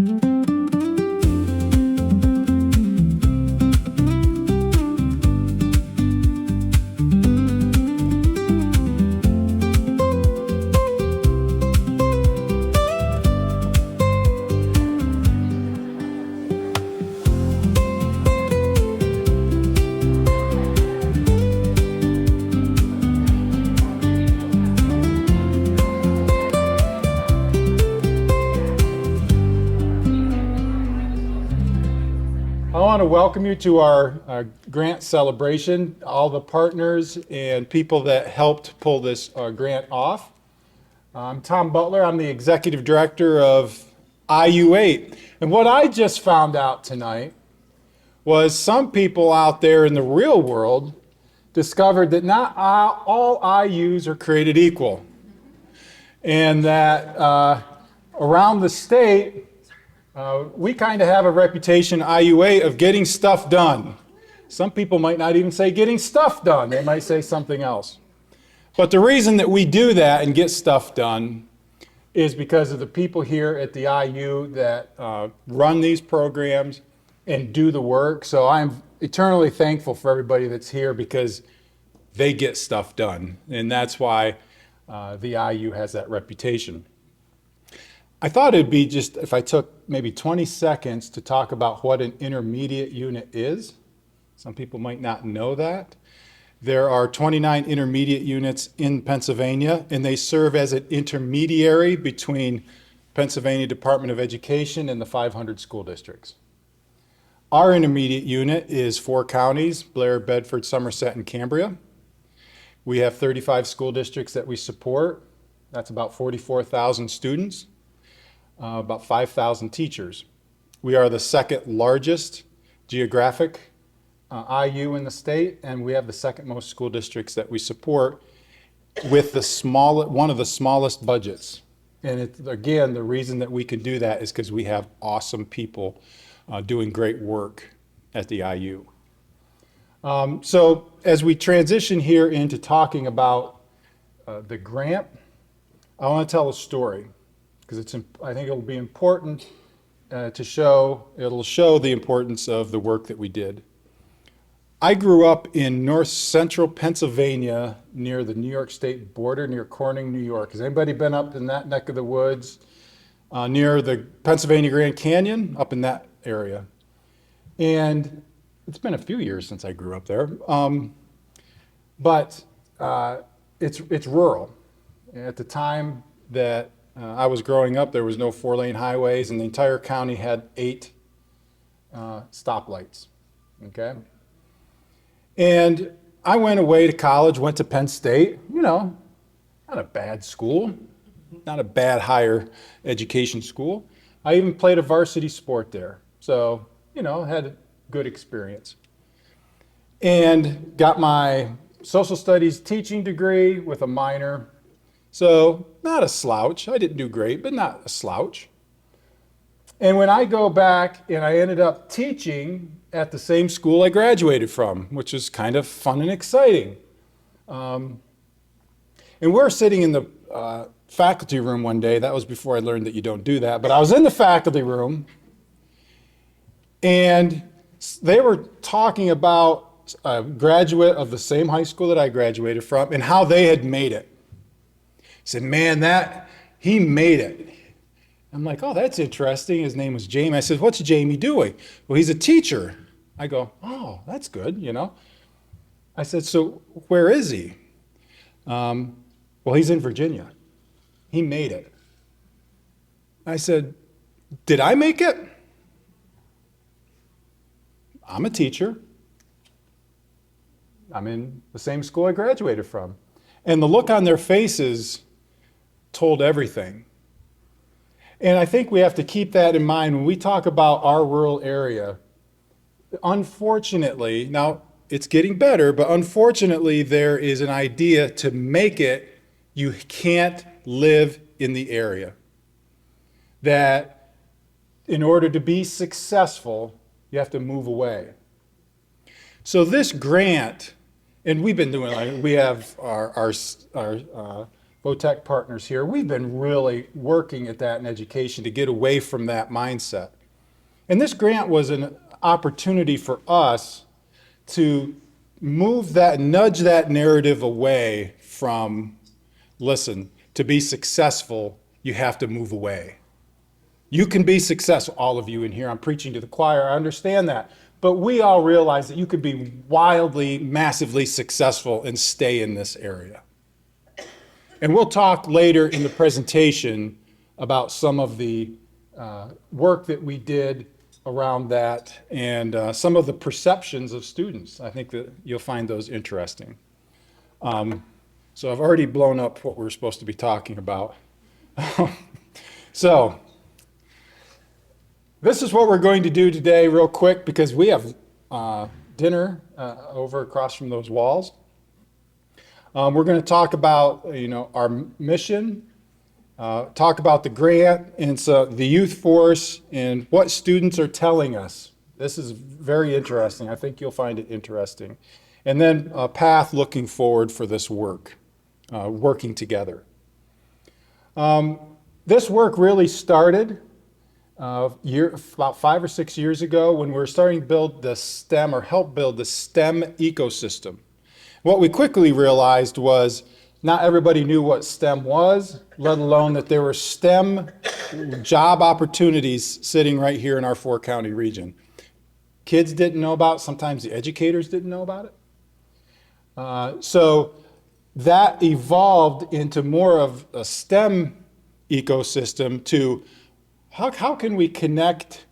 I want to welcome you to our grant celebration, all the partners and people that helped pull this grant off. I'm Tom Butler. I'm the executive director of IU8. And what I just found out tonight was some people out there in the real world discovered that not all IUs are created equal. And that around the state, we kind of have a reputation, IU8, of getting stuff done. Some people might not even say getting stuff done. They might say something else. But the reason that we do that and get stuff done is because of the people here at the IU that run these programs and do the work. So I'm eternally thankful for everybody that's here because they get stuff done. And that's why the IU has that reputation. I thought it'd be just if I took maybe 20 seconds to talk about what an intermediate unit is. Some people might not know that. There are 29 intermediate units in Pennsylvania, and they serve as an intermediary between Pennsylvania Department of Education and the 500 school districts. Our intermediate unit is 4 counties, Blair, Bedford, Somerset, and Cambria. We have 35 school districts that we support. That's about 44,000 students. About 5,000 teachers. We are the second largest geographic IU in the state, and we have the second most school districts that we support with one of the smallest budgets. And again, the reason that we can do that is because we have awesome people doing great work at the IU. So as we transition here into talking about the grant, I want to tell a story. Because I think it'll be important it'll show the importance of the work that we did. I grew up in north central Pennsylvania near the New York State border, near Corning, New York. Has anybody been up in that neck of the woods? Near the Pennsylvania Grand Canyon, up in that area. And it's been a few years since I grew up there. But it's rural. At the time that I was growing up, there was no 4-lane highways, and the entire county had 8 stoplights, okay? And I went away to college, went to Penn State, not a bad school, not a bad higher education school. I even played a varsity sport there, so, had a good experience. And got my social studies teaching degree with a minor. So not a slouch. I didn't do great, but not a slouch. And when I go back and I ended up teaching at the same school I graduated from, which is kind of fun and exciting. And we're sitting in the faculty room one day. That was before I learned that you don't do that. But I was in the faculty room, and they were talking about a graduate of the same high school that I graduated from and how they had made it. Said, man, he made it. I'm like, oh, that's interesting. His name was Jamie. I said, what's Jamie doing? Well, he's a teacher. I go, oh, that's good, I said, so where is he? Well, he's in Virginia. He made it. I said, did I make it? I'm a teacher. I'm in the same school I graduated from. And the look on their faces told everything. And I think we have to keep that in mind when we talk about our rural area. Unfortunately, now it's getting better, but unfortunately there is an idea to make it, you can't live in the area. That in order to be successful, you have to move away. So this grant, and we've been doing, we have our Votech partners here, we've been really working at that in education to get away from that mindset. And this grant was an opportunity for us to nudge that narrative away from, listen, to be successful, you have to move away. You can be successful, all of you in here, I'm preaching to the choir, I understand that. But we all realize that you could be wildly, massively successful and stay in this area. And we'll talk later in the presentation about some of the work that we did around that and some of the perceptions of students. I think that you'll find those interesting. So I've already blown up what we're supposed to be talking about. So this is what we're going to do today real quick because we have dinner over across from those walls. We're going to talk about, our mission, talk about the grant and so the youth force and what students are telling us. This is very interesting. I think you'll find it interesting. And then a path looking forward for this work, working together. This work really started about 5 or 6 years ago when we were starting to build the STEM or help build the STEM ecosystem. What we quickly realized was not everybody knew what STEM was, let alone that there were STEM job opportunities sitting right here in our 4-county region. Kids didn't know about it, sometimes the educators didn't know about it. So that evolved into more of a STEM ecosystem to how can we connect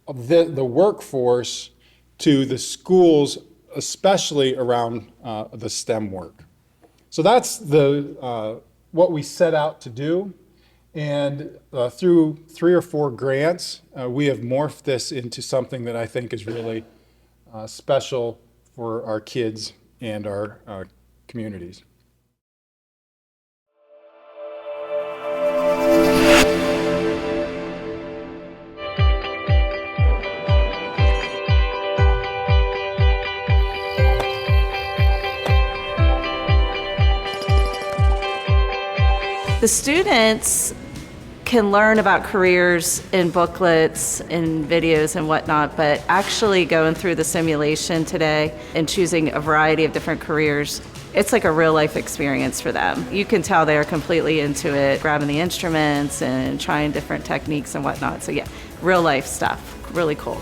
the workforce to the schools, especially around the STEM work. So that's what we set out to do. And through 3 or 4 grants, we have morphed this into something that I think is really special for our kids and our communities. The students can learn about careers in booklets and videos and whatnot, but actually going through the simulation today and choosing a variety of different careers, it's like a real life experience for them. You can tell they're completely into it, grabbing the instruments and trying different techniques and whatnot. So yeah, real life stuff, really cool.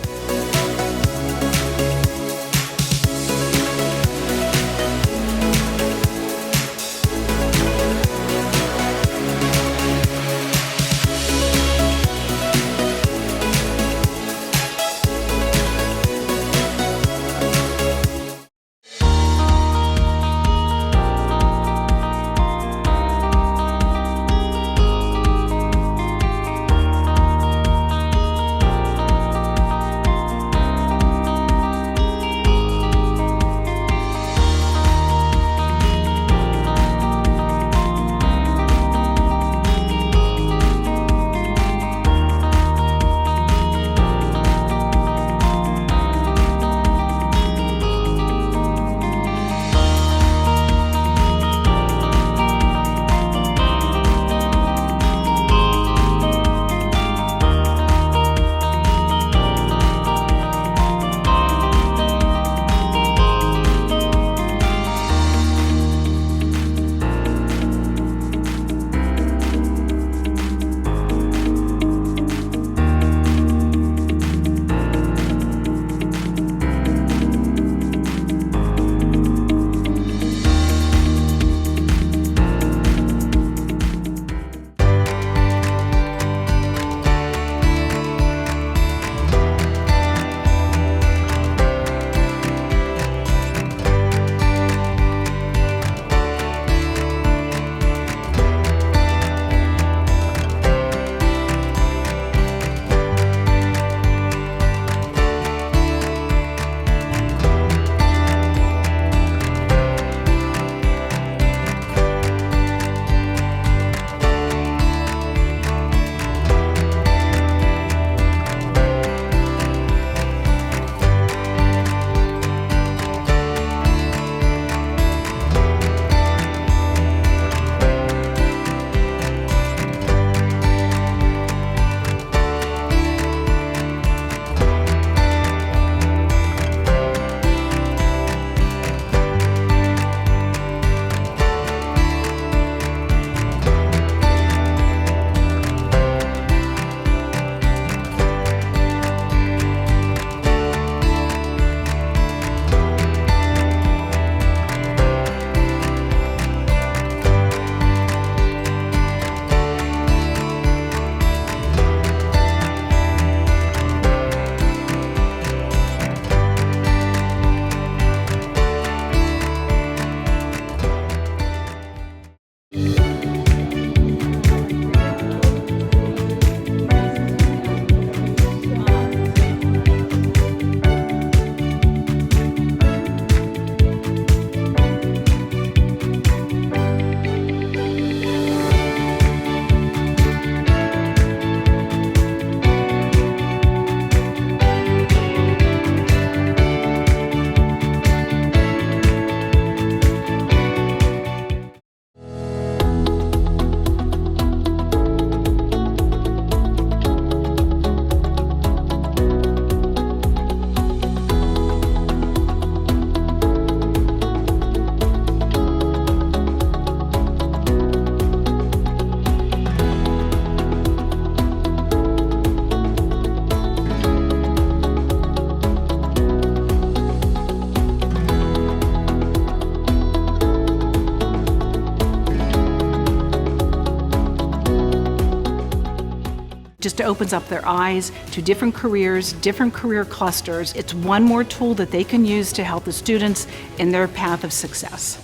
just opens up their eyes to different careers, different career clusters. It's one more tool that they can use to help the students in their path of success.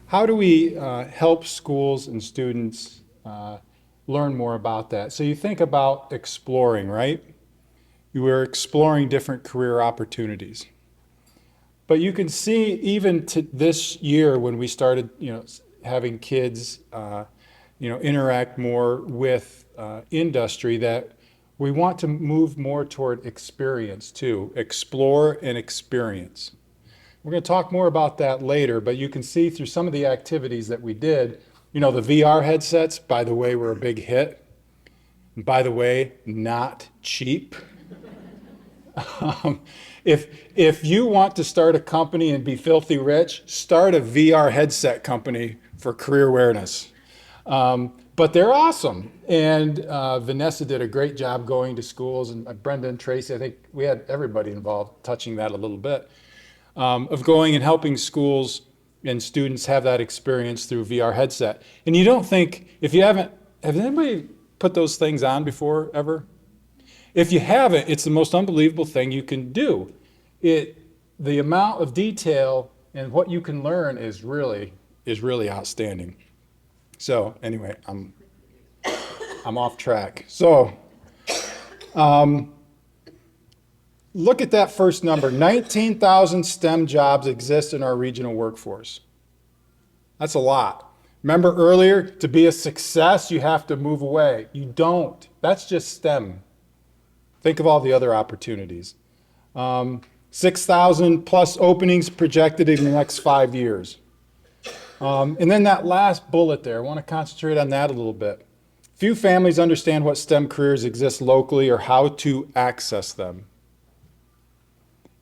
How do we help schools and students learn more about that? So you think about exploring, right? You were exploring different career opportunities. But you can see even to this year when we started, having kids, interact more with industry, that we want to move more toward experience too, explore and experience. We're going to talk more about that later, but you can see through some of the activities that we did, the VR headsets, by the way, were a big hit. And by the way, not cheap. If you want to start a company and be filthy rich, start a VR headset company for career awareness. But they're awesome. And Vanessa did a great job going to schools, and Brenda and Tracy, I think we had everybody involved touching that a little bit, of going and helping schools and students have that experience through VR headset. And you don't think, if you haven't, have anybody put those things on before ever? If you haven't, it's the most unbelievable thing you can do. The amount of detail and what you can learn is really outstanding. So anyway, I'm off track. So look at that first number. 19,000 STEM jobs exist in our regional workforce. That's a lot. Remember earlier, to be a success, you have to move away. You don't. That's just STEM. Think of all the other opportunities. 6,000 plus openings projected in the next 5 years. And then that last bullet there, I want to concentrate on that a little bit. Few families understand what STEM careers exist locally or how to access them.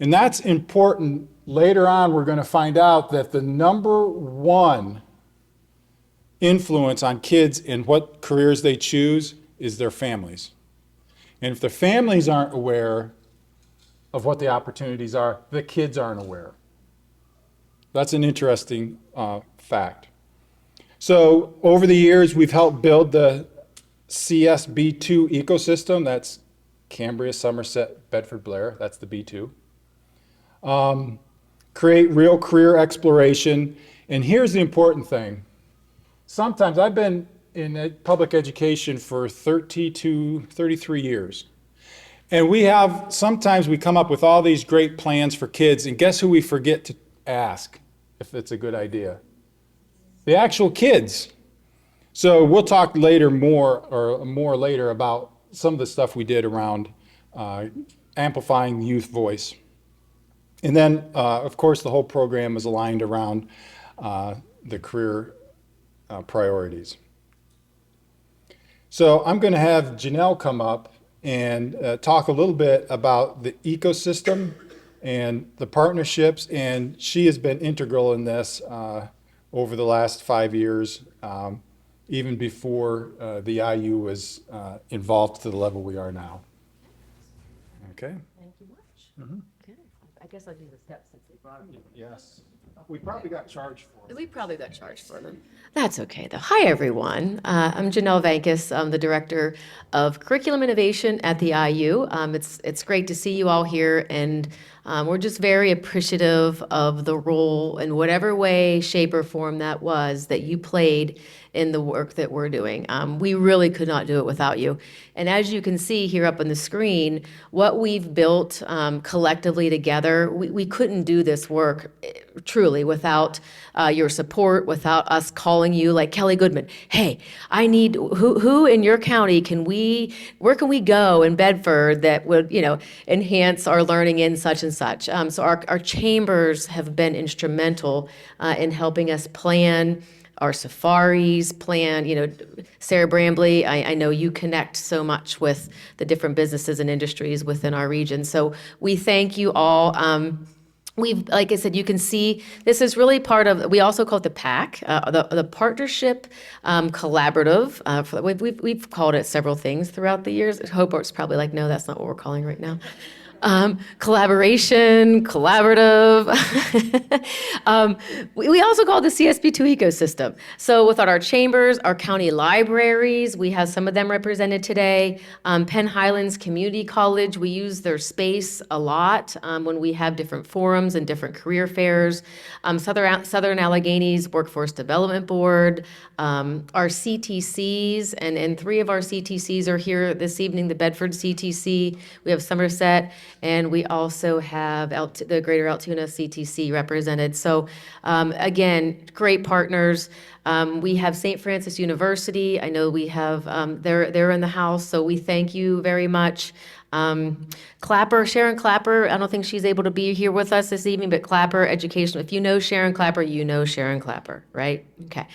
And that's important. Later on, we're going to find out that the number one influence on kids in what careers they choose is their families. And if the families aren't aware of what the opportunities are, the kids aren't aware. That's an interesting fact. So over the years, we've helped build the CSB2 ecosystem. That's Cambria, Somerset, Bedford, Blair. That's the B2. Create real career exploration. And here's the important thing. Sometimes I've been in public education for 33 years. And sometimes we come up with all these great plans for kids, and guess who we forget to ask if it's a good idea? The actual kids. So we'll talk more later about some of the stuff we did around amplifying the youth voice. And then, of course, the whole program is aligned around the career priorities. So I'm going to have Janelle come up and talk a little bit about the ecosystem and the partnerships, and she has been integral in this over the last 5 years, even before the IU was involved to the level we are now. Okay? Thank you much. Okay. I guess I'll do the steps since they brought them. Yes. We probably got charged for it. We probably got charged for them. That's okay, though. Hi, everyone. I'm Janelle Vankis. I'm the Director of Curriculum Innovation at the IU. It's great to see you all here, and we're just very appreciative of the role in whatever way, shape, or form that was that you played in the work that we're doing. We really could not do it without you. And as you can see here up on the screen, what we've built collectively together, we couldn't do this work truly without your support, without us calling you like Kelly Goodman. Hey, I need, who in your county where can we go in Bedford that would, enhance our learning in such and such. So our chambers have been instrumental in helping us plan our safaris, Sarah Brambley, I know you connect so much with the different businesses and industries within our region. So we thank you all. Like I said, you can see this is really part of, we also call it the PAC, the Partnership Collaborative. We've called it several things throughout the years. Hobart's probably like, no, that's not what we're calling right now. Collaboration, collaborative. We also call it the CSP2 ecosystem. So within our chambers, our county libraries, we have some of them represented today. Penn Highlands Community College, we use their space a lot when we have different forums and different career fairs. Southern Alleghenies Workforce Development Board, our CTCs, and 3 of our CTCs are here this evening, the Bedford CTC, we have Somerset, and we also have the Greater Altoona CTC represented. So again, great partners. We have St. Francis University. I know we have, they're in the house, so we thank you very much. Sharon Clapper, I don't think she's able to be here with us this evening, but Clapper Education, if you know Sharon Clapper, you know Sharon Clapper, right? Okay.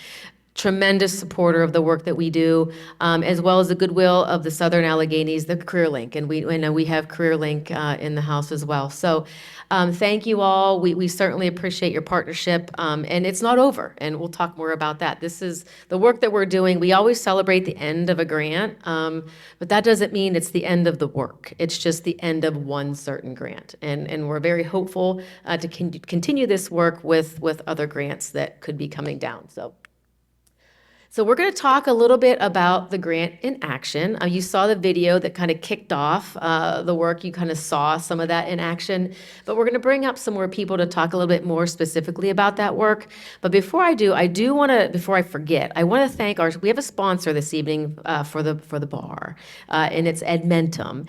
Tremendous supporter of the work that we do, as well as the goodwill of the Southern Alleghenies, the CareerLink, and we have CareerLink in the house as well. So thank you all. We certainly appreciate your partnership, and it's not over, and we'll talk more about that. This is the work that we're doing. We always celebrate the end of a grant, but that doesn't mean it's the end of the work. It's just the end of one certain grant, and we're very hopeful to continue this work with other grants that could be coming down. So we're going to talk a little bit about the grant in action. You saw the video that kind of kicked off the work. You kind of saw some of that in action. But we're going to bring up some more people to talk a little bit more specifically about that work. But before I do want to, before I forget, I want to thank we have a sponsor this evening for the bar, and it's Edmentum.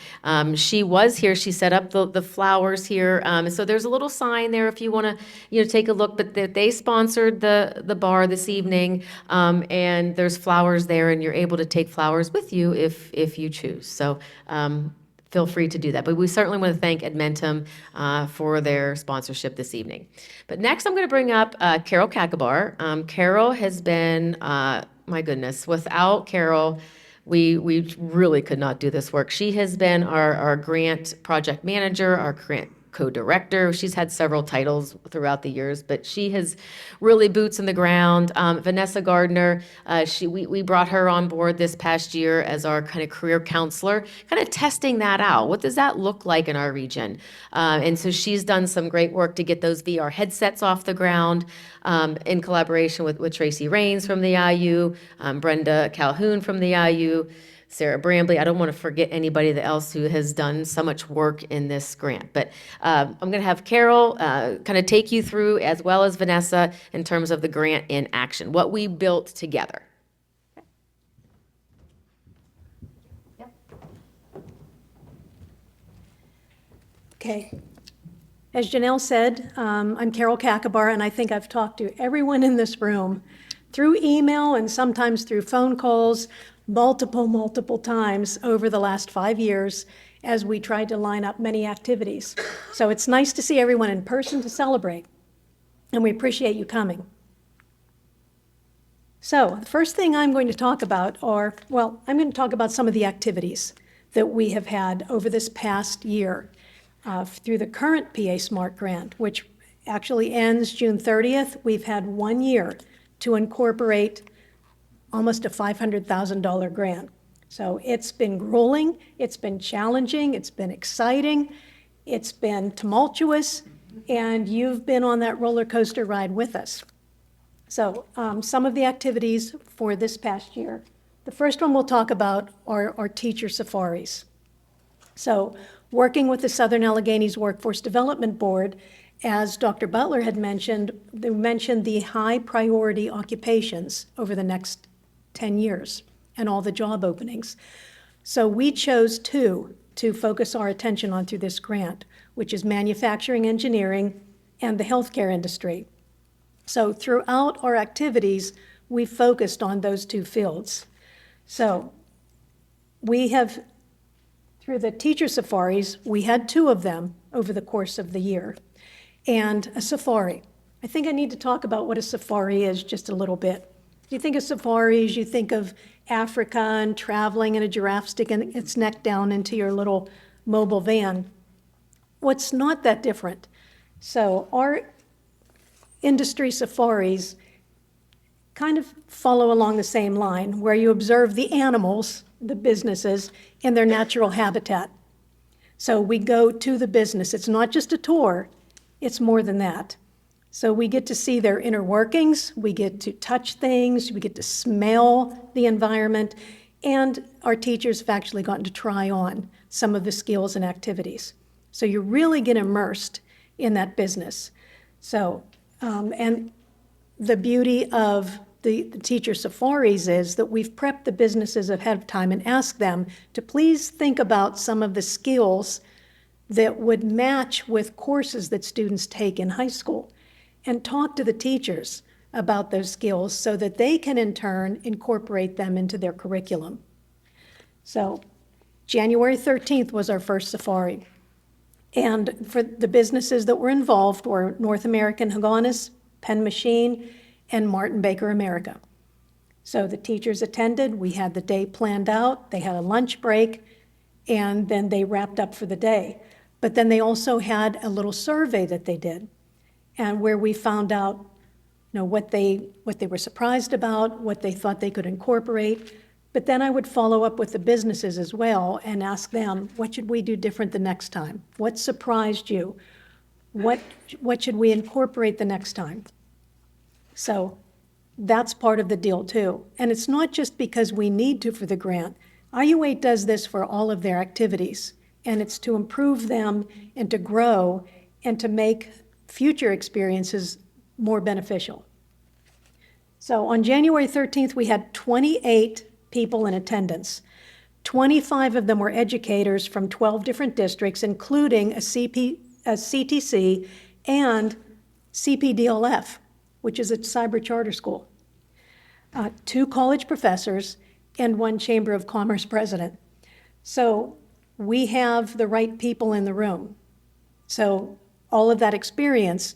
She was here. She set up the flowers here. So there's a little sign there if you want to take a look. But they sponsored the bar this evening, and there's flowers there, and you're able to take flowers with you if you choose. So feel free to do that. But we certainly want to thank Edmentum for their sponsorship this evening. But next, I'm going to bring up Carol Kakabar. Carol has been, my goodness, without Carol, we really could not do this work. She has been our grant project manager, our grant co-director. She's had several titles throughout the years, but she has really boots in the ground. Vanessa Gardner, we brought her on board this past year as our kind of career counselor, kind of testing that out. What does that look like in our region? And so she's done some great work to get those VR headsets off the ground in collaboration with Tracy Rains from the IU, Brenda Calhoun from the IU, Sarah Brambley. I don't want to forget anybody else who has done so much work in this grant. But I'm going to have Carol kind of take you through, as well as Vanessa, in terms of the grant in action, what we built together. Okay. As Janelle said, I'm Carol Kakabar, and I think I've talked to everyone in this room through email and sometimes through phone calls multiple times over the last 5 years as we tried to line up many activities. So it's nice to see everyone in person to celebrate, and we appreciate you coming. So the first thing I'm going to talk about I'm going to talk about some of the activities that we have had over this past year through the current PAsmart grant, which actually ends June 30th. We've had 1 year to incorporate almost a $500,000 grant. So it's been grueling, it's been challenging, it's been exciting, it's been tumultuous, and you've been on that roller coaster ride with us. So some of the activities for this past year. The first one we'll talk about are our teacher safaris. So working with the Southern Alleghenies Workforce Development Board, as Dr. Butler had mentioned, they mentioned the high priority occupations over the next 10 years and all the job openings. So we chose 2 to focus our attention on through this grant, which is manufacturing, engineering, and the healthcare industry. So throughout our activities, we focused on those 2 fields. So we have, through the teacher safaris, we had 2 of them over the course of the year. And a safari. I think I need to talk about what a safari is just a little bit. You think of safaris, you think of Africa and traveling and a giraffe sticking its neck down into your little mobile van. What's not that different? So our industry safaris kind of follow along the same line, where you observe the animals, the businesses, in their natural habitat. So we go to the business. It's not just a tour, it's more than that. So we get to see their inner workings, we get to touch things, we get to smell the environment, and our teachers have actually gotten to try on some of the skills and activities. So you really get immersed in that business. So, and the beauty of the teacher safaris is that we've prepped the businesses ahead of time and asked them to please think about some of the skills that would match with courses that students take in high school, and talk to the teachers about those skills so that they can in turn incorporate them into their curriculum. So January 13th was our first safari. And for the businesses that were involved were North American Hagganis, Penn Machine, and Martin Baker America. So the teachers attended, we had the day planned out, they had a lunch break, and then they wrapped up for the day. But then they also had a little survey that they did, and where we found out, what they were surprised about, what they thought they could incorporate. But then I would follow up with the businesses as well and ask them, what should we do different the next time? What surprised you? What should we incorporate the next time? So that's part of the deal too. And it's not just because we need to for the grant. IU8 does this for all of their activities, and it's to improve them and to grow and to make future experiences more beneficial. So on January 13th, we had 28 people in attendance. 25 of them were educators from 12 different districts, including a CTC and CPDLF, which is a cyber charter school, 2 college professors, and 1 Chamber of Commerce president. So we have the right people in the room. So all of that experience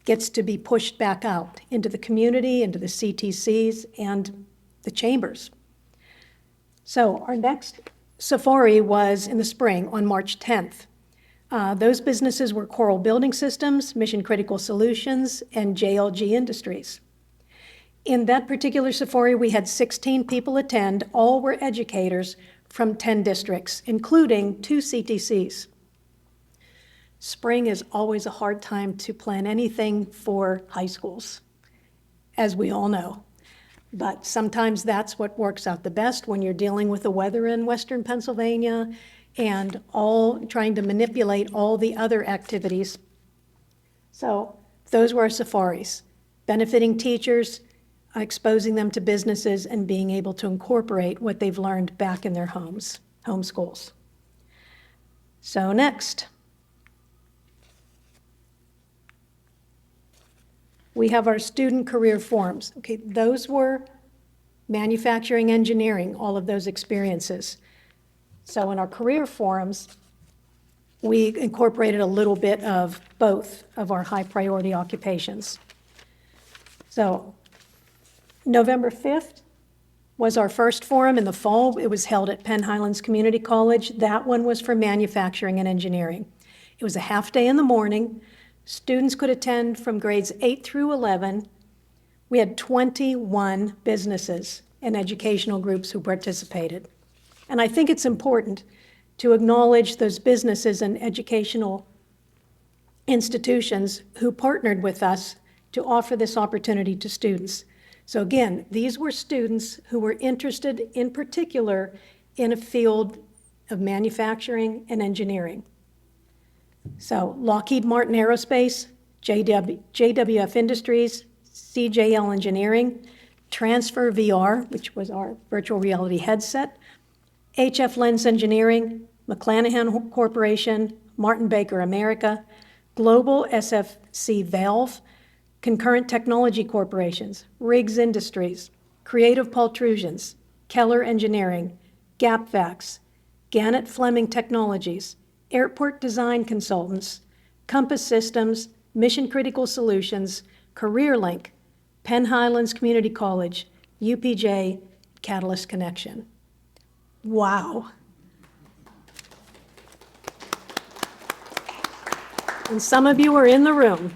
gets to be pushed back out into the community, into the CTCs, and the chambers. So our next safari was in the spring on March 10th. Those businesses were Coral Building Systems, Mission Critical Solutions, and JLG Industries. In that particular safari, we had 16 people attend. All were educators from 10 districts, including 2 CTCs. Spring is always a hard time to plan anything for high schools, as we all know. But sometimes that's what works out the best when you're dealing with the weather in Western Pennsylvania and trying to manipulate all the other activities. So those were our safaris, benefiting teachers, exposing them to businesses, and being able to incorporate what they've learned back in their home schools. So next, we have our student career forums. Okay, those were manufacturing, engineering, all of those experiences. So in our career forums, we incorporated a little bit of both of our high priority occupations. So November 5th was our first forum in the fall. It was held at Penn Highlands Community College. That one was for manufacturing and engineering. It was a half day in the morning. Students could attend from grades 8 through 11. We had 21 businesses and educational groups who participated. And I think it's important to acknowledge those businesses and educational institutions who partnered with us to offer this opportunity to students. So again, these were students who were interested in particular in a field of manufacturing and engineering. So Lockheed Martin Aerospace, JWF Industries, CJL Engineering, Transfer VR, which was our virtual reality headset, HF Lens Engineering, McClanahan Corporation, Martin Baker America, Global SFC Valve, Concurrent Technology Corporations, Riggs Industries, Creative Pultrusions, Keller Engineering, GapVax, Gannett Fleming Technologies, Airport Design Consultants, Compass Systems, Mission Critical Solutions, CareerLink, Penn Highlands Community College, UPJ, Catalyst Connection. Wow. And some of you are in the room.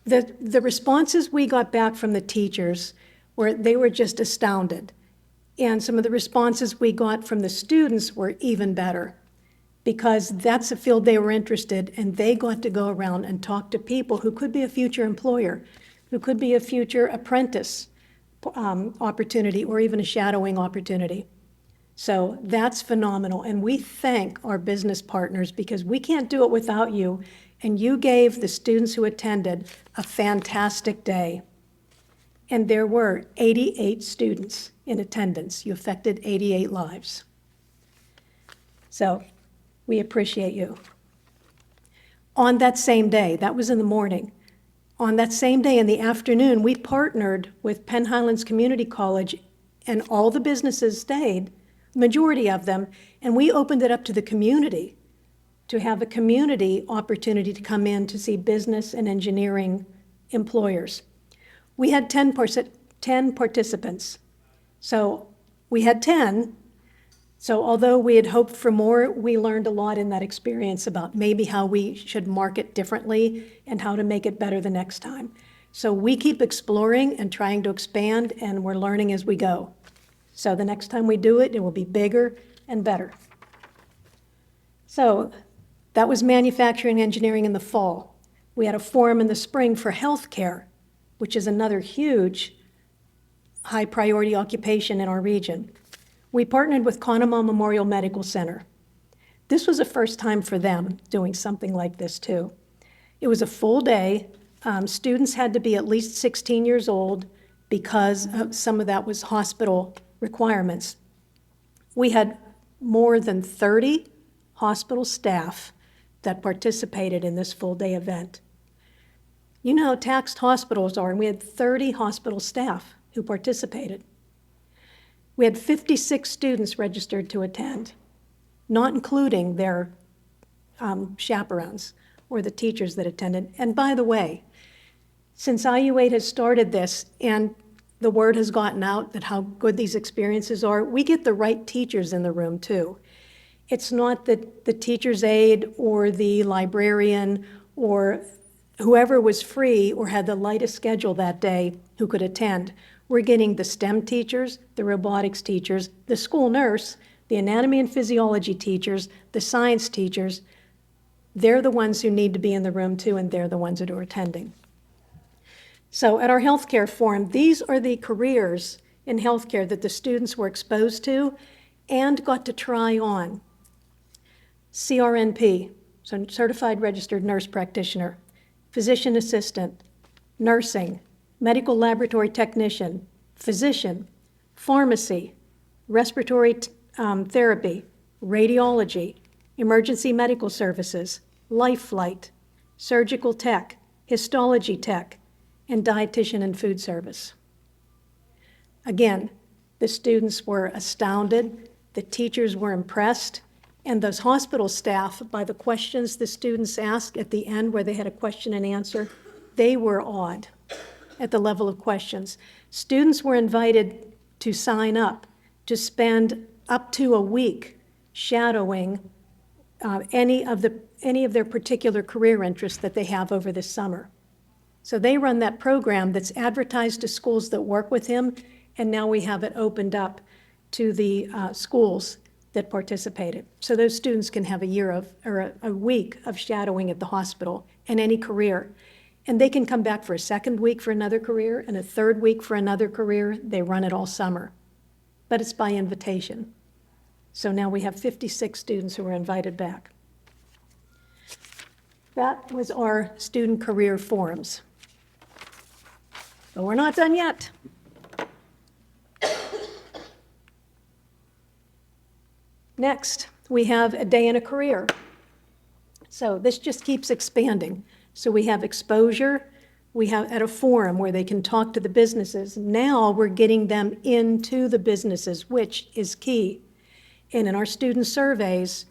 The responses we got back from the teachers they were just astounded. And some of the responses we got from the students were even better, because that's a field they were interested in, and they got to go around and talk to people who could be a future employer, who could be a future apprentice opportunity, or even a shadowing opportunity. So that's phenomenal, and we thank our business partners, because we can't do it without you, and you gave the students who attended a fantastic day. And there were 88 students in attendance. You affected 88 lives. So we appreciate you. On that same day, that was in the morning, on that same day in the afternoon, we partnered with Penn Highlands Community College, and all the businesses stayed, majority of them, and we opened it up to the community to have a community opportunity to come in to see business and engineering employers. We had 10 participants. So we had 10. So although we had hoped for more, we learned a lot in that experience about maybe how we should market differently and how to make it better the next time. So we keep exploring and trying to expand, and we're learning as we go. So the next time we do it, it will be bigger and better. So that was manufacturing engineering in the fall. We had a forum in the spring for healthcare, which is another huge high priority occupation in our region. We partnered with Conemaugh Memorial Medical Center. This was the first time for them doing something like this too. It was a full day. Students had to be at least 16 years old because some of that was hospital requirements. We had more than 30 hospital staff that participated in this full day event. You know how taxed hospitals are, and we had 30 hospital staff who participated. We had 56 students registered to attend, not including their chaperones or the teachers that attended. And by the way, since IU8 has started this and the word has gotten out that how good these experiences are, we get the right teachers in the room too. It's not that the teacher's aide or the librarian or whoever was free or had the lightest schedule that day who could attend. We're getting the STEM teachers, the robotics teachers, the school nurse, the anatomy and physiology teachers, the science teachers. They're the ones who need to be in the room too, and they're the ones that are attending. So at our healthcare forum, these are the careers in healthcare that the students were exposed to and got to try on. CRNP, so Certified Registered Nurse Practitioner, physician assistant, nursing, medical laboratory technician, physician, pharmacy, respiratory therapy, radiology, emergency medical services, life flight, surgical tech, histology tech, and dietitian and food service. Again, the students were astounded, the teachers were impressed, and those hospital staff, by the questions the students asked at the end where they had a question and answer, they were awed at the level of questions. Students were invited to sign up to spend up to a week shadowing any of their particular career interests that they have over this summer. So they run that program that's advertised to schools that work with him, and now we have it opened up to the schools that participated. So those students can have a week of shadowing at the hospital in any career. And they can come back for a second week for another career and a third week for another career. They run it all summer, but it's by invitation. So now we have 56 students who were invited back. That was our student career forums. But we're not done yet. Next, we have a day in a career. So this just keeps expanding. So we have exposure, we have at a forum where they can talk to the businesses. Now we're getting them into the businesses, which is key. And in our student surveys,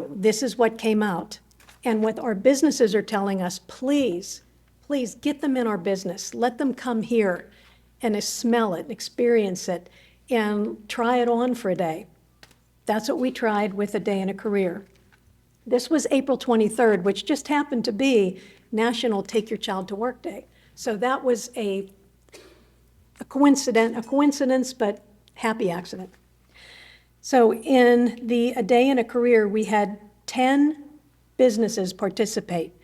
this is what came out. And what our businesses are telling us, please get them in our business. Let them come here and smell it, experience it, and try it on for a day. That's what we tried with a day in a career. This was April 23rd, which just happened to be National Take Your Child to Work Day. So that was a coincidence, but happy accident. So in A Day in a Career, we had 10 businesses participate.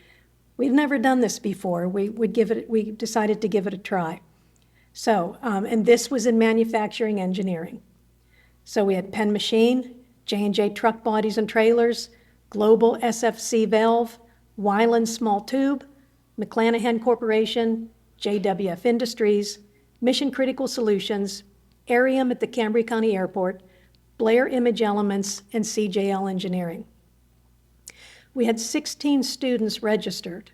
We've never done this before. We decided to give it a try. So, and this was in manufacturing engineering. So we had Penn Machine, J&J Truck Bodies and Trailers, Global SFC Valve, Weiland Small Tube, McClanahan Corporation, JWF Industries, Mission Critical Solutions, Arium at the Cambria County Airport, Blair Image Elements, and CJL Engineering. We had 16 students registered.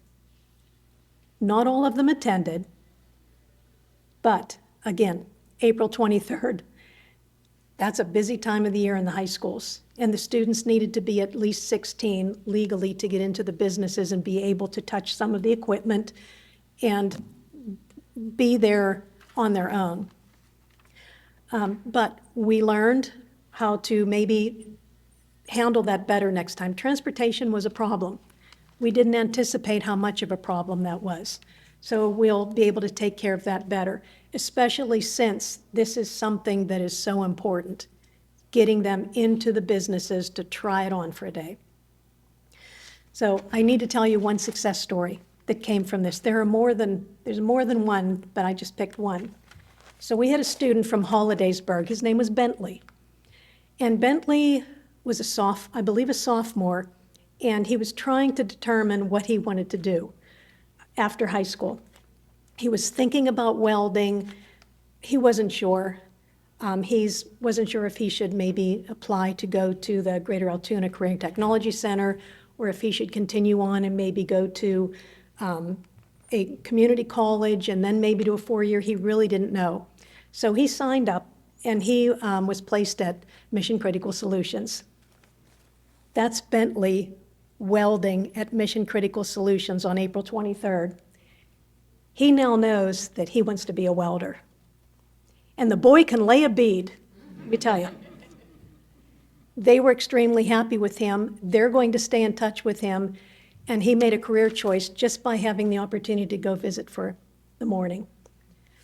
Not all of them attended, but again, April 23rd, that's a busy time of the year in the high schools. And the students needed to be at least 16 legally to get into the businesses and be able to touch some of the equipment and be there on their own. But we learned how to maybe handle that better next time. Transportation was a problem. We didn't anticipate how much of a problem that was. So we'll be able to take care of that better, especially since this is something that is so important, getting them into the businesses to try it on for a day. So I need to tell you one success story that came from this. There's more than one, but I just picked one. So we had a student from Hollidaysburg. His name was Bentley. And Bentley was I believe a sophomore, and he was trying to determine what he wanted to do after high school. He was thinking about welding. He wasn't sure. He wasn't sure if he should maybe apply to go to the Greater Altoona Career and Technology Center, or if he should continue on and maybe go to a community college and then maybe to a four-year. He really didn't know. So he signed up, and he was placed at Mission Critical Solutions. That's Bentley welding at Mission Critical Solutions on April 23rd. He now knows that he wants to be a welder. And the boy can lay a bead, let me tell you. They were extremely happy with him. They're going to stay in touch with him. And he made a career choice just by having the opportunity to go visit for the morning.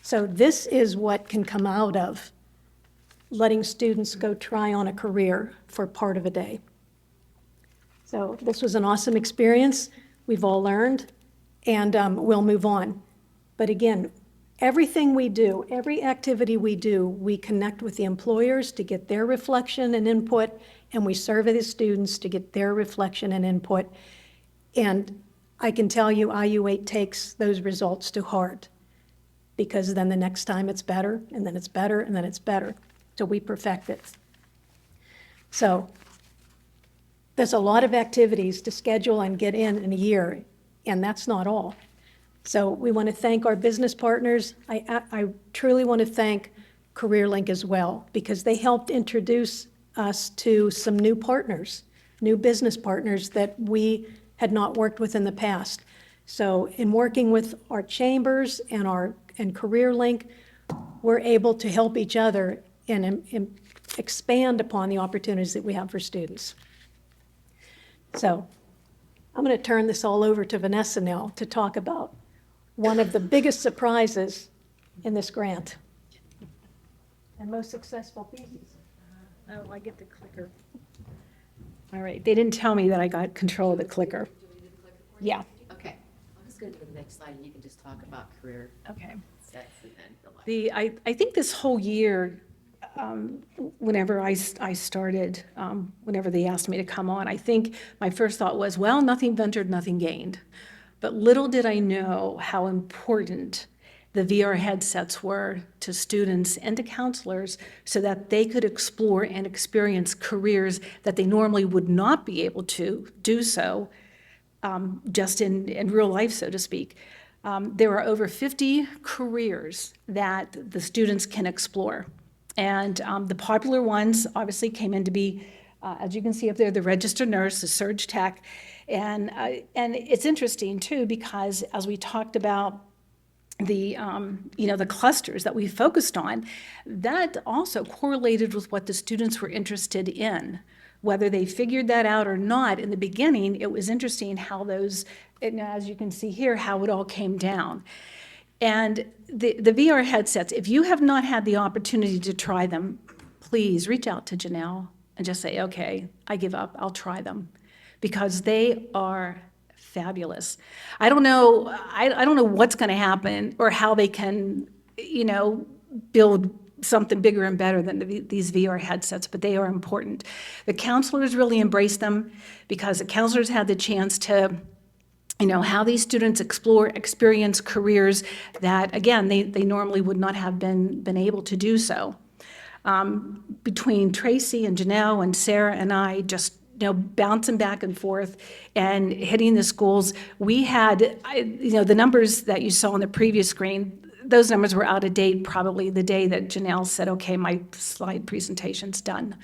So this is what can come out of letting students go try on a career for part of a day. So this was an awesome experience. We've all learned, and we'll move on. But again, everything we do, every activity we do, we connect with the employers to get their reflection and input, and we survey the students to get their reflection and input. And I can tell you IU8 takes those results to heart, because then the next time it's better, and then it's better, and then it's better, till we perfect it. So there's a lot of activities to schedule and get in a year, and that's not all. So we want to thank our business partners. I truly want to thank CareerLink as well, because they helped introduce us to some new partners, new business partners that we had not worked with in the past. So in working with our chambers and CareerLink, we're able to help each other and expand upon the opportunities that we have for students. So I'm going to turn this all over to Vanessa now to talk about one of the biggest surprises in this grant and most successful pieces. Oh, I get the clicker. All right, they didn't tell me that I got control of the clicker. Yeah, Okay, I'm just going to go to the next slide, and you can just talk about career okay. sets and then the life. I think this whole year, whenever I started, whenever they asked me to come on, I think my first thought was, well, nothing ventured, nothing gained. But little did I know how important the VR headsets were to students and to counselors so that they could explore and experience careers that they normally would not be able to do so just in real life, so to speak. There are over 50 careers that the students can explore. And the popular ones obviously came in to be, as you can see up there, the registered nurse, the surge tech. And it's interesting too, because as we talked about the clusters that we focused on, that also correlated with what the students were interested in. Whether they figured that out or not in the beginning, it was interesting how those, and as you can see here, how it all came down. And the VR headsets, if you have not had the opportunity to try them, please reach out to Janelle and just say, okay, I give up, I'll try them, because they are fabulous. I don't know, I don't know what's going to happen or how they can, build something bigger and better than these VR headsets, but they are important. The counselors really embrace them because the counselors had the chance to how these students experience careers that, again, they normally would not have been able to do so. Between Tracy and Janelle and Sarah and I, just bouncing back and forth and hitting the schools, we had, the numbers that you saw on the previous screen, those numbers were out of date probably the day that Janelle said, okay, my slide presentation's done.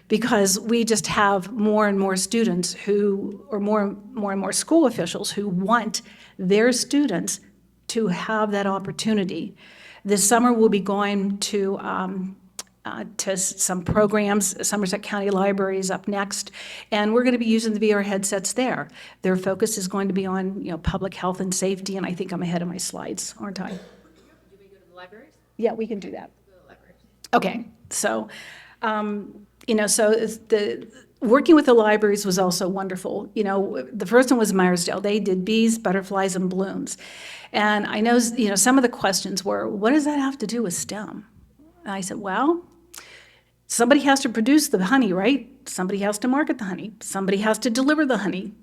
Because we just have more and more students or more and more school officials who want their students to have that opportunity. This summer, we'll be going to some programs. Somerset County Library is up next, and we're going to be using the VR headsets there. Their focus is going to be on public health and safety, and I think I'm ahead of my slides, aren't I? Do we go to the libraries? Yeah, we can do that. Go to the libraries. Okay, so, so the working with the libraries was also wonderful. The first one was Meyersdale. They did bees, butterflies, and blooms. And I know, some of the questions were, what does that have to do with STEM? And I said, well, somebody has to produce the honey, right? Somebody has to market the honey. Somebody has to deliver the honey.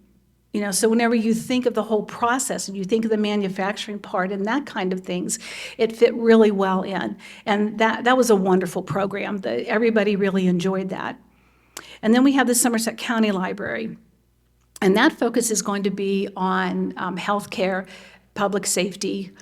So whenever you think of the whole process and you think of the manufacturing part and that kind of things, it fit really well in. And that was a wonderful program. Everybody really enjoyed that. And then we have the Somerset County Library. And that focus is going to be on healthcare, public safety.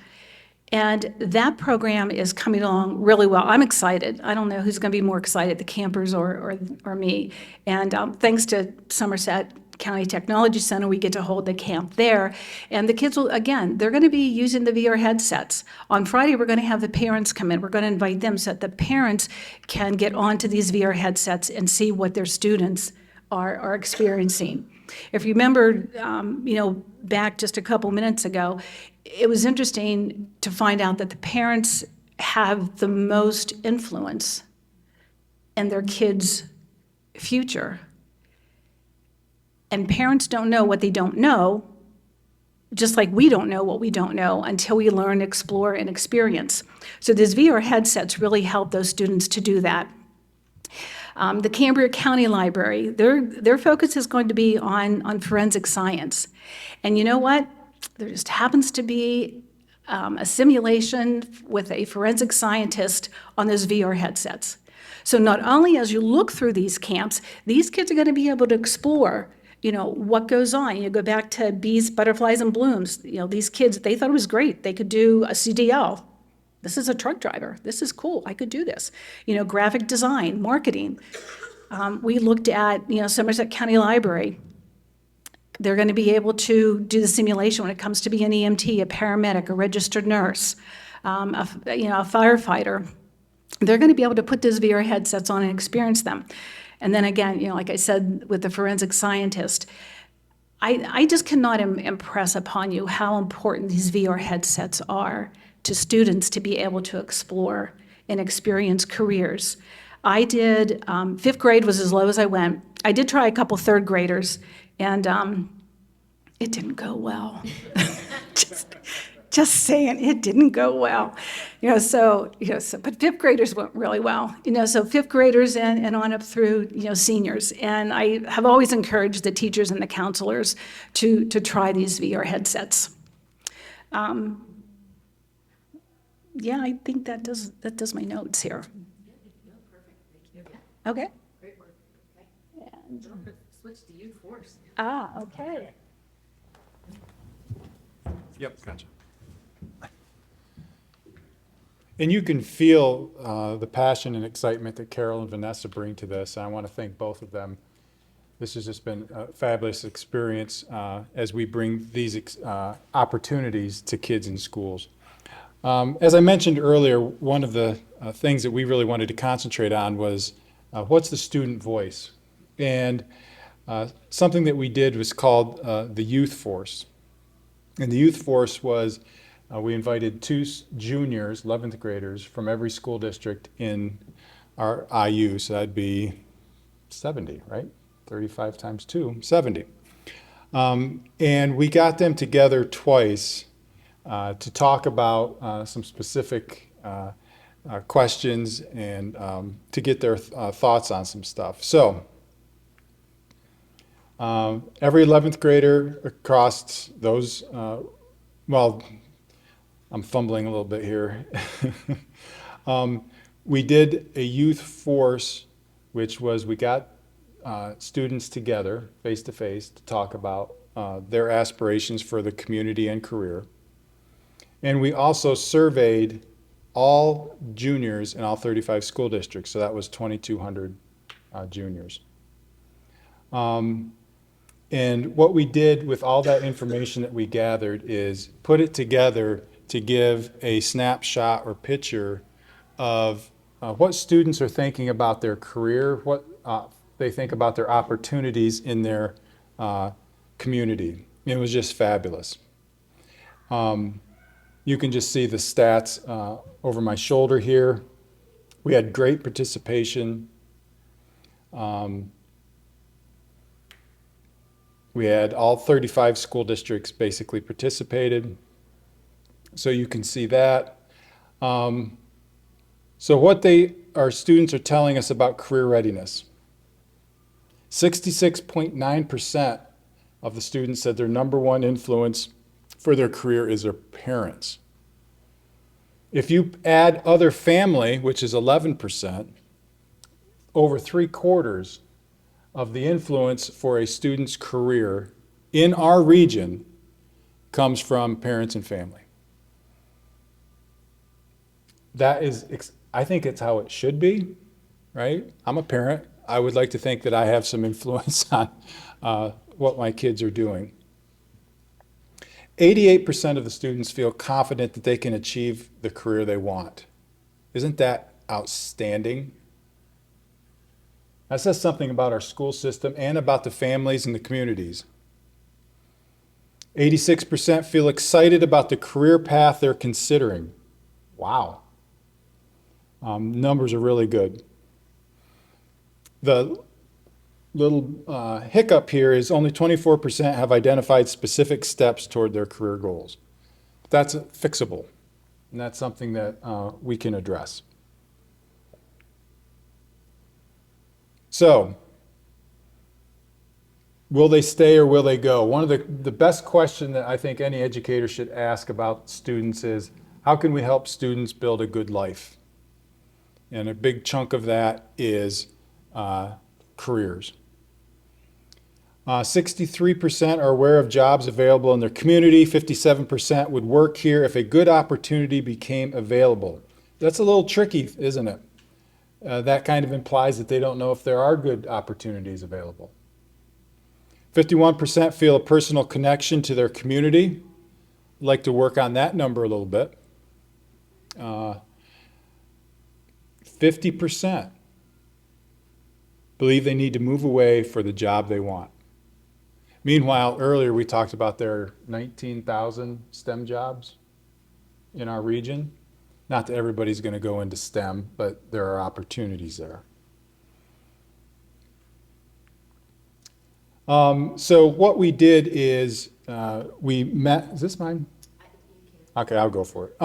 And that program is coming along really well. I'm excited. I don't know who's going to be more excited, the campers or me. And thanks to Somerset County Technology Center, we get to hold the camp there. And the kids will, again, they're going to be using the VR headsets. On Friday, we're going to have the parents come in. We're going to invite them so that the parents can get onto these VR headsets and see what their students are experiencing. If you remember, back just a couple minutes ago, it was interesting to find out that the parents have the most influence in their kids' future. And parents don't know what they don't know, just like we don't know what we don't know until we learn, explore, and experience. So these VR headsets really help those students to do that. The Cambria County Library, their focus is going to be on forensic science. And you know what? There just happens to be a simulation with a forensic scientist on those VR headsets. So not only as you look through these camps, these kids are going to be able to explore what goes on. You go back to bees, butterflies, and blooms. These kids, they thought it was great. They could do a CDL. This is a truck driver. This is cool. I could do this. Graphic design, marketing. We looked at, Somerset County Library. They're going to be able to do the simulation when it comes to be an EMT, a paramedic, a registered nurse, a firefighter. They're going to be able to put those VR headsets on and experience them. And then again, like I said, with the forensic scientist, I just cannot impress upon you how important these VR headsets are to students to be able to explore and experience careers. I did, fifth grade was as low as I went. I did try a couple third graders, and it didn't go well. Just saying, it didn't go well. But fifth graders went really well. So fifth graders and on up through, seniors. And I have always encouraged the teachers and the counselors to try these VR headsets. Yeah, I think that does my notes here. Okay. Great work. Okay. And, Switch to youth force. okay. Yep, gotcha. And you can feel the passion and excitement that Carol and Vanessa bring to this. I want to thank both of them. This has just been a fabulous experience as we bring these opportunities to kids in schools. As I mentioned earlier, one of the things that we really wanted to concentrate on was what's the student voice? And something that we did was called the Youth Force. And the Youth Force was, we invited two juniors, 11th graders, from every school district in our IU, so that'd be 70, right? 35 times 2, 70. And we got them together twice to talk about some specific questions and to get their thoughts on some stuff. So every 11th grader across those, well, I'm fumbling a little bit here. We did a youth force, which was we got students together face to face to talk about their aspirations for the community and career. And we also surveyed all juniors in all 35 school districts, so that was 2,200 juniors. And what we did with all that information that we gathered is put it together to give a snapshot or picture of what students are thinking about their career, what they think about their opportunities in their community. It was just fabulous. You can just see the stats over my shoulder here. We had great participation. We had all 35 school districts basically participated. So you can see that. So what our students are telling us about career readiness. 66.9% of the students said their number one influence for their career is their parents. If you add other family, which is 11%, over 3/4 of the influence for a student's career in our region comes from parents and family. That is, I think it's how it should be, right? I'm a parent. I would like to think that I have some influence on what my kids are doing. 88% of the students feel confident that they can achieve the career they want. Isn't that outstanding? That says something about our school system and about the families and the communities. 86% feel excited about the career path they're considering. Wow. Numbers are really good. The little hiccup here is only 24% have identified specific steps toward their career goals. That's fixable, and that's something that we can address. So, will they stay or will they go? One of the best question that I think any educator should ask about students is, how can we help students build a good life? And a big chunk of that is careers. 63% are aware of jobs available in their community. 57% would work here if a good opportunity became available. That's a little tricky, isn't it? That kind of implies that they don't know if there are good opportunities available. 51% feel a personal connection to their community. I'd like to work on that number a little bit. 50% believe they need to move away for the job they want. Meanwhile, earlier we talked about there are 19,000 STEM jobs in our region. Not that everybody's going to go into STEM, but there are opportunities there. So what we did is we met, is this mine? Okay, I'll go for it.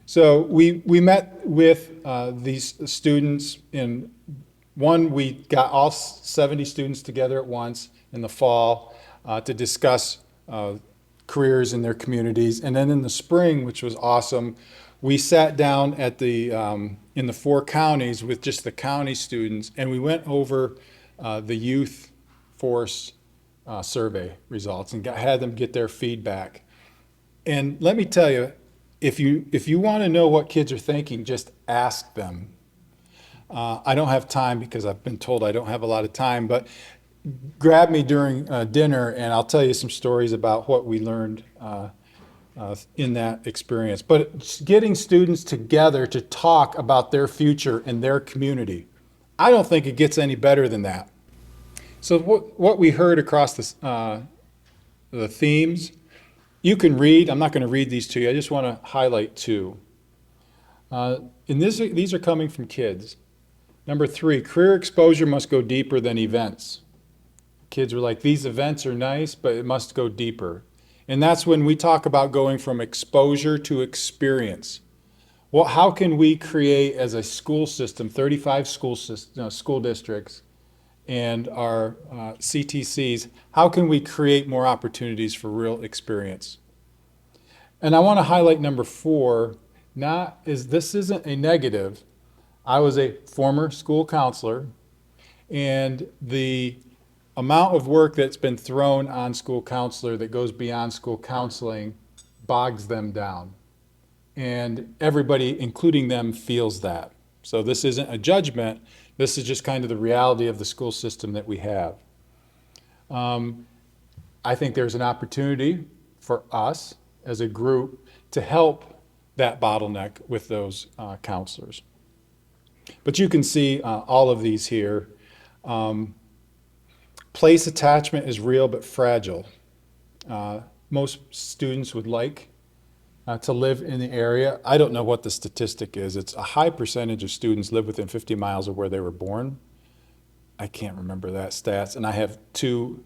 So we met with these students in one, we got all 70 students together at once in the fall to discuss careers in their communities. And then in the spring, which was awesome, we sat down at the in the 4 counties with just the county students, and we went over the youth force survey results and had them get their feedback. And let me tell you, if you want to know what kids are thinking, just ask them. I don't have time because I've been told I don't have a lot of time, but grab me during dinner and I'll tell you some stories about what we learned in that experience. But getting students together to talk about their future and their community, I don't think it gets any better than that. So what we heard across the themes, you can read. I'm not going to read these to you. I just want to highlight 2. And these are coming from kids. Number 3, career exposure must go deeper than events. Kids were like, these events are nice, but it must go deeper. And that's when we talk about going from exposure to experience. Well, how can we create, as a school system, 35 school districts and our CTCs, how can we create more opportunities for real experience? And I want to highlight number 4, this isn't a negative. I was a former school counselor, and the amount of work that's been thrown on school counselor that goes beyond school counseling bogs them down. And everybody, including them, feels that. So this isn't a judgment. This is just kind of the reality of the school system that we have. I think there's an opportunity for us as a group to help that bottleneck with those counselors. But you can see all of these here. Place attachment is real but fragile. Most students would like to live in the area. I don't know what the statistic is. It's a high percentage of students live within 50 miles of where they were born. I can't remember that stats. And I have 2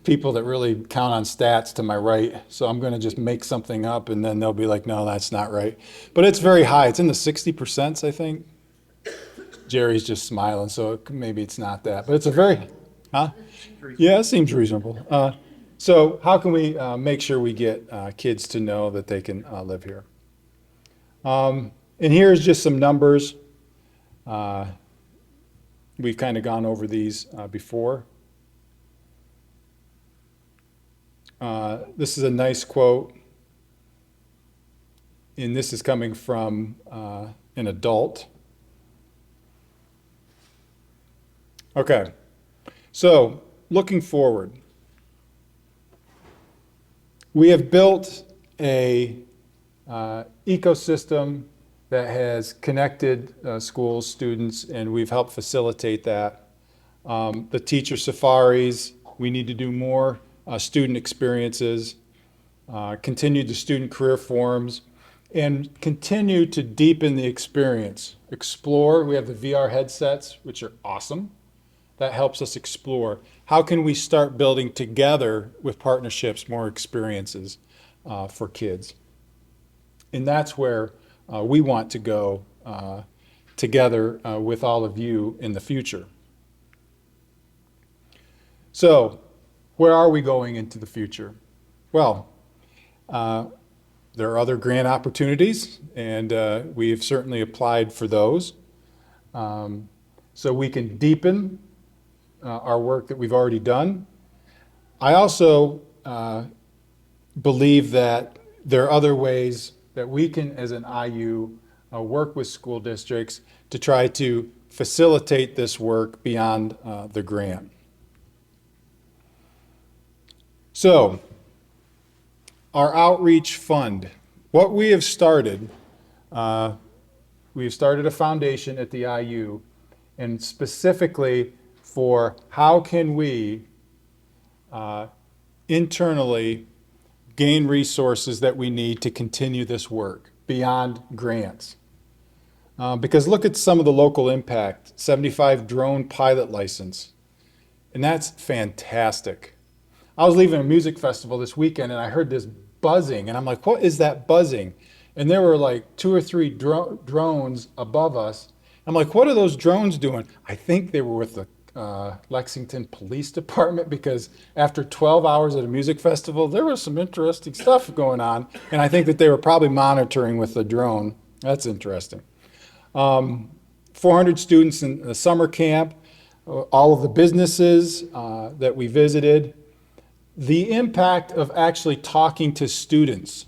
people that really count on stats to my right. So I'm going to just make something up and then they'll be like, no, that's not right. But it's very high. It's in the 60%, I think. Jerry's just smiling, so maybe it's not that. But it's a very, yeah, it seems reasonable. So how can we make sure we get kids to know that they can live here? And here's just some numbers. We've kind of gone over these before. This is a nice quote, and this is coming from an adult. Okay, so looking forward, we have built a ecosystem that has connected schools, students, and we've helped facilitate that. The teacher safaris, we need to do more student experiences, continue the student career forums, and continue to deepen the experience. Explore, we have the VR headsets, which are awesome. That helps us explore. How can we start building together with partnerships more experiences for kids? And that's where we want to go together with all of you in the future. So, where are we going into the future? Well, there are other grant opportunities, and we've certainly applied for those. So we can deepen our work that we've already done. I also believe that there are other ways that we can, as an IU, work with school districts to try to facilitate this work beyond the grant. So, our outreach fund. What we have started a foundation at the IU, and specifically for how can we internally gain resources that we need to continue this work beyond grants. Because look at some of the local impact, 75 drone pilot license, and that's fantastic. I was leaving a music festival this weekend and I heard this buzzing, and I'm like, what is that buzzing? And there were like 2 or 3 drones above us. I'm like, what are those drones doing? I think they were with the Lexington Police Department, because after 12 hours at a music festival, there was some interesting stuff going on, and I think that they were probably monitoring with the drone. That's interesting. 400 students in the summer camp, all of the businesses that we visited. The impact of actually talking to students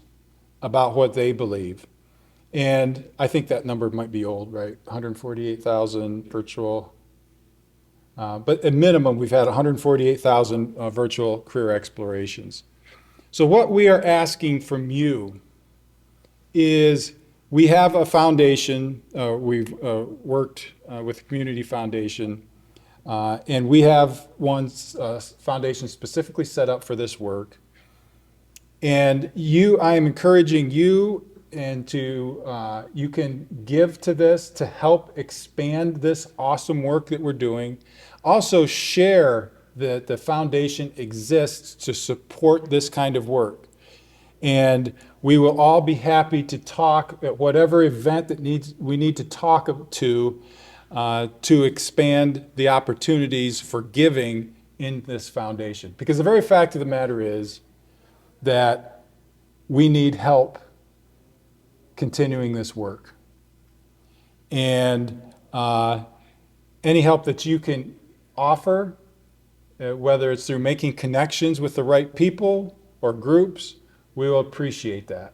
about what they believe. And I think that number might be old, right? 148,000 virtual. But at minimum, we've had 148,000 virtual career explorations. So what we are asking from you is, we have a foundation. We've worked with the Community Foundation. And we have one foundation specifically set up for this work. And I am encouraging you and you can give to this to help expand this awesome work that we're doing. Also share that the foundation exists to support this kind of work. And we will all be happy to talk at whatever event that we need to talk to expand the opportunities for giving in this foundation. Because the very fact of the matter is that we need help continuing this work. And any help that you can offer, whether it's through making connections with the right people or groups, we will appreciate that.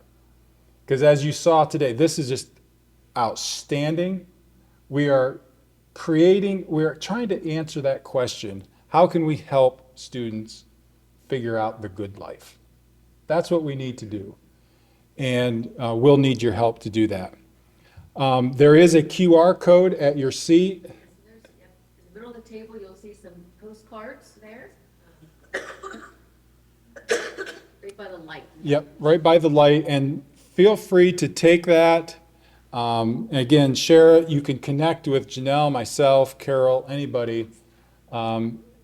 Because as you saw today, this is just outstanding. We are trying to answer that question. How can we help students figure out the good life? That's what we need to do. And we'll need your help to do that. There is a QR code at your seat. In the middle of the table, you'll see some postcards there. Right by the light. Yep, right by the light. And feel free to take that. Again, share it. You can connect with Janelle, myself, Carol, anybody.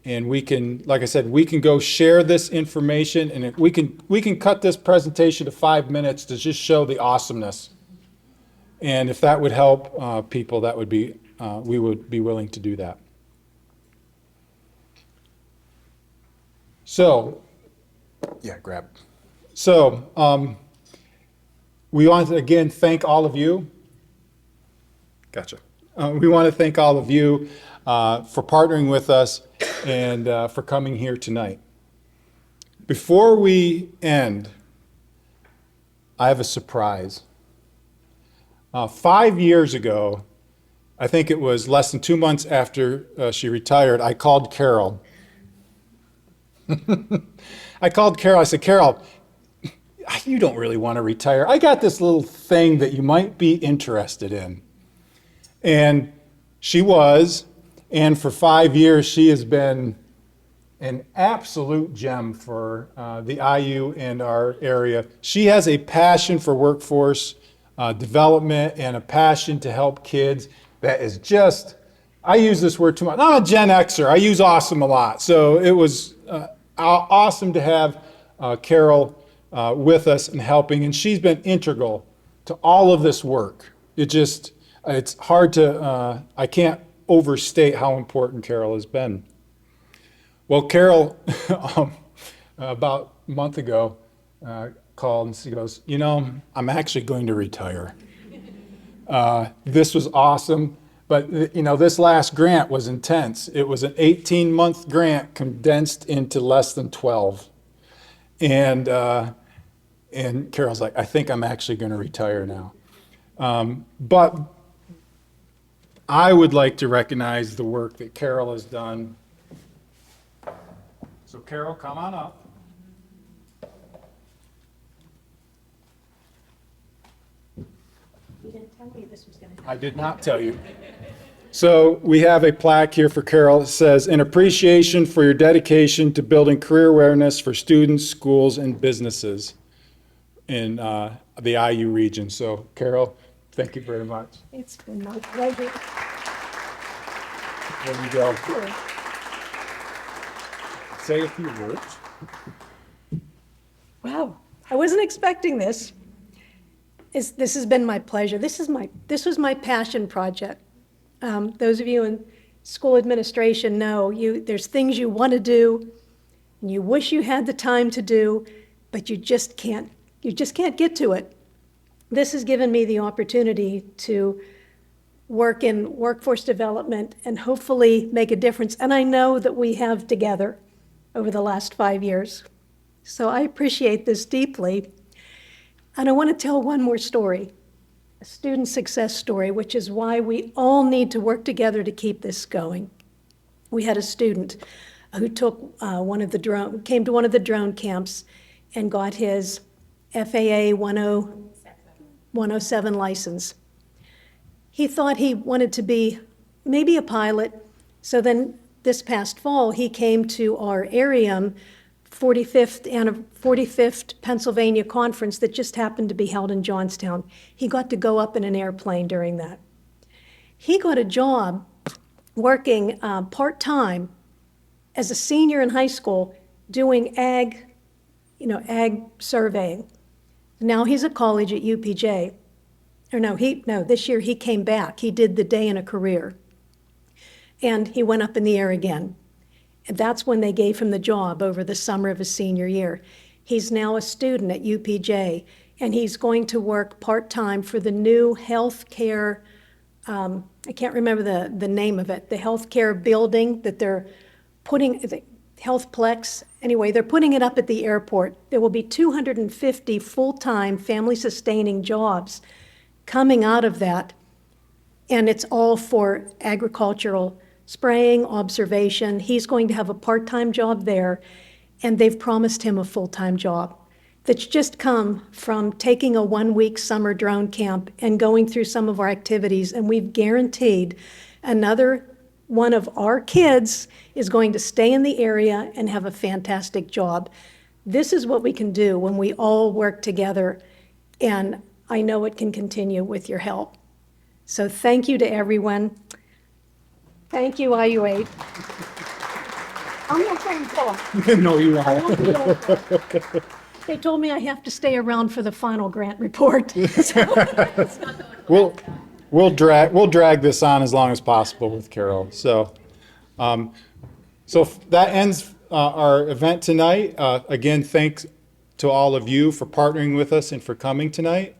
And we can, like I said, we can go share this information, and we can cut this presentation to 5 minutes to just show the awesomeness. And if that would help people, that would be, we would be willing to do that. So, yeah, grab. So, we want to again thank all of you. Gotcha. We want to thank all of you for partnering with us and for coming here tonight. Before we end, I have a surprise. 5 years ago, I think it was less than 2 months after she retired, I called Carol. I said, Carol, you don't really want to retire. I got this little thing that you might be interested in. And she was, and for 5 years, she has been an absolute gem for the IU and our area. She has a passion for workforce development and a passion to help kids that is just, I use this word too much. I'm a Gen Xer. I use awesome a lot. So it was awesome to have Carol with us and helping, and she's been integral to all of this work. It's hard to, I can't overstate how important Carol has been. Well, Carol, about a month ago, called and she goes, I'm actually going to retire. This was awesome, but this last grant was intense. It was an 18-month grant condensed into less than 12. And Carol's like, I think I'm actually going to retire now. But I would like to recognize the work that Carol has done. So Carol, come on up. You didn't tell me this was going to happen. I did not tell you. So we have a plaque here for Carol. It says, in appreciation for your dedication to building career awareness for students, schools, and businesses in the IU region. So Carol, thank you very much. It's been my pleasure. There you go. Say a few words. Wow, I wasn't expecting this. This has been my pleasure. This was my passion project. Those of you in school administration know there's things you want to do and you wish you had the time to do, but you just can't get to it. This has given me the opportunity to work in workforce development and hopefully make a difference. And I know that we have together over the last 5 years. So I appreciate this deeply. And I want to tell one more story, a student success story, which is why we all need to work together to keep this going. We had a student who took came to one of the drone camps and got his FAA 107 license. He thought he wanted to be maybe a pilot, so then this past fall he came to our area 45th Pennsylvania conference that just happened to be held in Johnstown. He got to go up in an airplane during that. He got a job working part-time as a senior in high school doing ag surveying. Now he's at college at UPJ. This year he came back. He did the day in a career. And he went up in the air again. And that's when they gave him the job over the summer of his senior year. He's now a student at UPJ, and he's going to work part-time for the new healthcare, I can't remember the name of it, the healthcare building that they're putting, the Healthplex. Anyway, they're putting it up at the airport. There will be 250 full-time family-sustaining jobs coming out of that, and it's all for agricultural spraying, observation. He's going to have a part-time job there, and they've promised him a full-time job that's just come from taking a one-week summer drone camp and going through some of our activities, and we've guaranteed another one of our kids is going to stay in the area and have a fantastic job. This is what we can do when we all work together, and I know it can continue with your help. So thank you to everyone. Thank you, IU8. I'm not saying so. No, you are. They told me I have to stay around for the final grant report. We'll drag this on as long as possible with Carol. So that ends our event tonight. Again, thanks to all of you for partnering with us and for coming tonight.